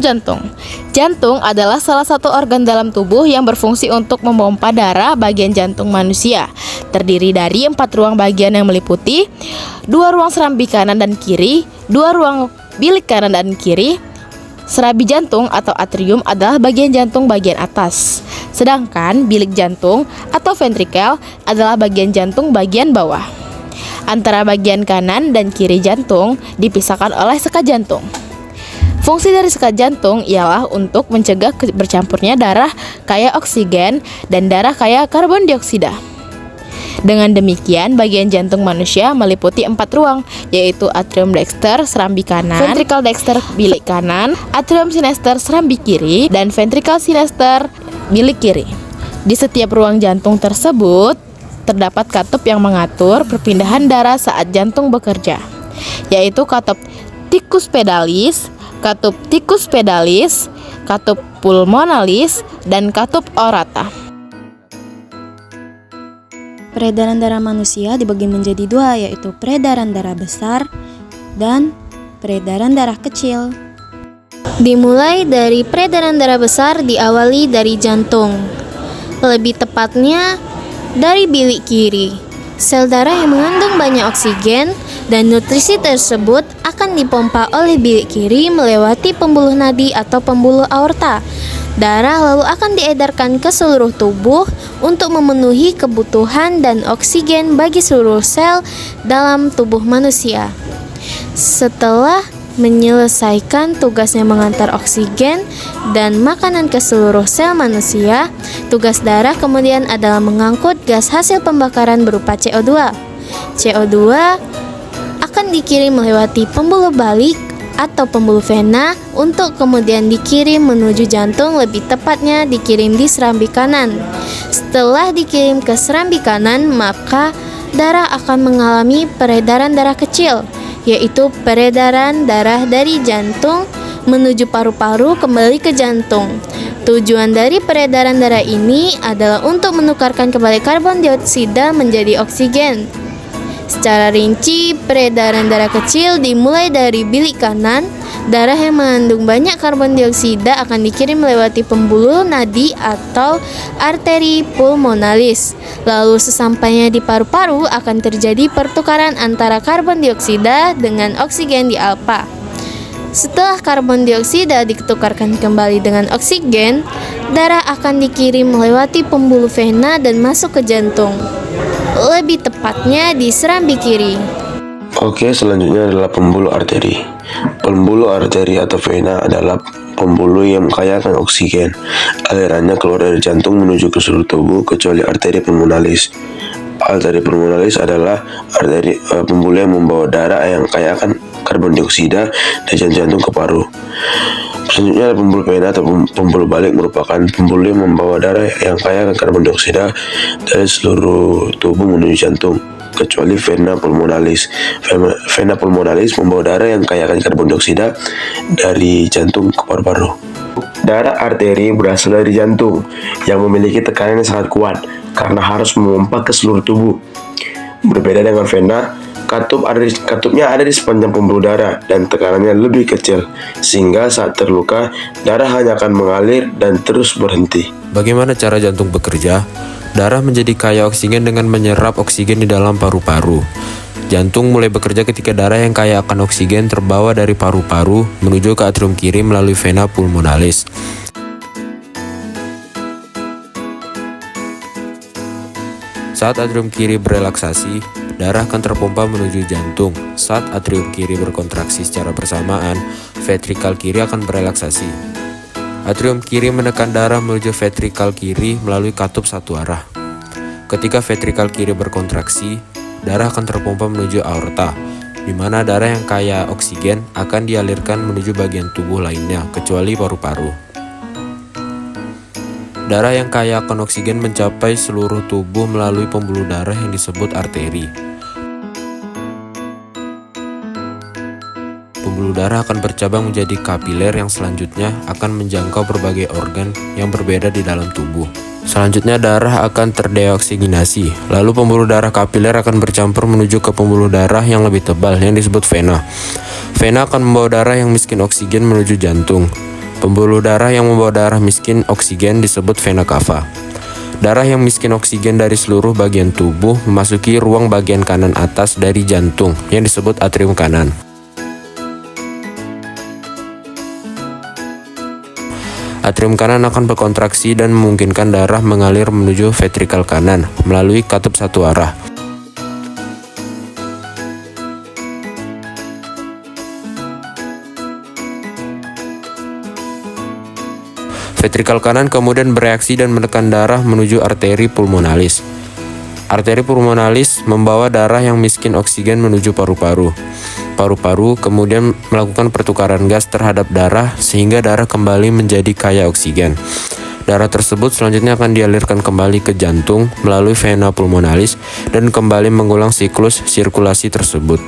jantung. Jantung adalah salah satu organ dalam tubuh yang berfungsi untuk memompa darah bagian jantung manusia. Terdiri dari 4 ruang bagian yang meliputi 2 ruang serambi kanan dan kiri, 2 ruang bilik kanan dan kiri. Serambi jantung atau atrium adalah bagian jantung bagian atas, sedangkan bilik jantung atau ventrikel adalah bagian jantung bagian bawah. Antara bagian kanan dan kiri jantung dipisahkan oleh sekat jantung. Fungsi dari sekat jantung ialah untuk mencegah bercampurnya darah kaya oksigen dan darah kaya karbon dioksida. Dengan demikian, bagian jantung manusia meliputi 4 ruang, yaitu atrium dexter serambi kanan, ventricle dexter bilik kanan, atrium sinister serambi kiri, dan ventricle sinister bilik kiri. Di setiap ruang jantung tersebut terdapat katup yang mengatur perpindahan darah saat jantung bekerja, yaitu katup ticus pedalis, katup pulmonalis, dan katup aorta. Peredaran darah manusia dibagi menjadi 2, yaitu peredaran darah besar dan peredaran darah kecil. Dimulai dari peredaran darah besar diawali dari jantung, lebih tepatnya dari bilik kiri. Sel darah yang mengandung banyak oksigen dan nutrisi tersebut akan dipompa oleh bilik kiri melewati pembuluh nadi atau pembuluh aorta. Darah lalu akan diedarkan ke seluruh tubuh untuk memenuhi kebutuhan dan oksigen bagi seluruh sel dalam tubuh manusia. Setelah menyelesaikan tugasnya mengantar oksigen dan makanan ke seluruh sel manusia, tugas darah kemudian adalah mengangkut gas hasil pembakaran berupa CO2. CO2 akan dikirim melewati pembuluh balik atau pembuluh vena untuk kemudian dikirim menuju jantung, lebih tepatnya dikirim di serambi kanan. Setelah dikirim ke serambi kanan, maka darah akan mengalami peredaran darah kecil, yaitu peredaran darah dari jantung menuju paru-paru kembali ke jantung. Tujuan dari peredaran darah ini adalah untuk menukarkan kembali karbon dioksida menjadi oksigen. Secara rinci, peredaran darah kecil dimulai dari bilik kanan. Darah yang mengandung banyak karbon dioksida akan dikirim melewati pembuluh nadi atau arteri pulmonalis. Lalu sesampainya di paru-paru akan terjadi pertukaran antara karbon dioksida dengan oksigen di alpa. Setelah karbon dioksida ditukarkan kembali dengan oksigen, darah akan dikirim melewati pembuluh vena dan masuk ke jantung, lebih tepatnya di serambi kiri. Oke, selanjutnya adalah pembuluh arteri. Pembuluh arteri atau vena adalah pembuluh yang mengkayakan oksigen. Alirannya keluar dari jantung menuju ke seluruh tubuh kecuali arteri pulmonalis. Arteri pulmonalis adalah arteri pembuluh yang membawa darah yang kayakan karbon dioksida dari jantung ke paru. Selanjutnya ada pembuluh vena atau pembuluh balik, merupakan pembuluh yang membawa darah yang kaya akan karbon dioksida dari seluruh tubuh menuju jantung, kecuali vena pulmonalis. Vena pulmonalis membawa darah yang kaya akan karbon dioksida dari jantung ke paru-paru. Darah arteri berasal dari jantung yang memiliki tekanan yang sangat kuat karena harus memompa ke seluruh tubuh. Berbeda dengan vena, katupnya ada di sepanjang pembuluh darah dan tekanannya lebih kecil, sehingga saat terluka, darah hanya akan mengalir dan terus berhenti. Bagaimana cara jantung bekerja? Darah menjadi kaya oksigen dengan menyerap oksigen di dalam paru-paru. Jantung mulai bekerja ketika darah yang kaya akan oksigen terbawa dari paru-paru menuju ke atrium kiri melalui vena pulmonalis. Saat atrium kiri berelaksasi, darah akan terpompa menuju jantung. Saat atrium kiri berkontraksi secara bersamaan, ventrikel kiri akan berelaksasi. Atrium kiri menekan darah menuju ventrikel kiri melalui katup satu arah. Ketika ventrikel kiri berkontraksi, darah akan terpompa menuju aorta, di mana darah yang kaya oksigen akan dialirkan menuju bagian tubuh lainnya, kecuali paru-paru. Darah yang kaya akan oksigen mencapai seluruh tubuh melalui pembuluh darah yang disebut arteri. Pembuluh darah akan bercabang menjadi kapiler yang selanjutnya akan menjangkau berbagai organ yang berbeda di dalam tubuh. Selanjutnya darah akan terdeoksinasi, lalu pembuluh darah kapiler akan bercampur menuju ke pembuluh darah yang lebih tebal yang disebut vena. Vena akan membawa darah yang miskin oksigen menuju jantung. Pembuluh darah yang membawa darah miskin oksigen disebut vena cava. Darah yang miskin oksigen dari seluruh bagian tubuh memasuki ruang bagian kanan atas dari jantung yang disebut atrium kanan. Atrium kanan akan berkontraksi dan memungkinkan darah mengalir menuju ventrikal kanan melalui katup satu arah. Ventrikal kanan kemudian bereaksi dan menekan darah menuju arteri pulmonalis. Arteri pulmonalis membawa darah yang miskin oksigen menuju paru-paru. Paru-paru kemudian melakukan pertukaran gas terhadap darah sehingga darah kembali menjadi kaya oksigen. Darah tersebut selanjutnya akan dialirkan kembali ke jantung melalui vena pulmonalis dan kembali mengulang siklus sirkulasi tersebut.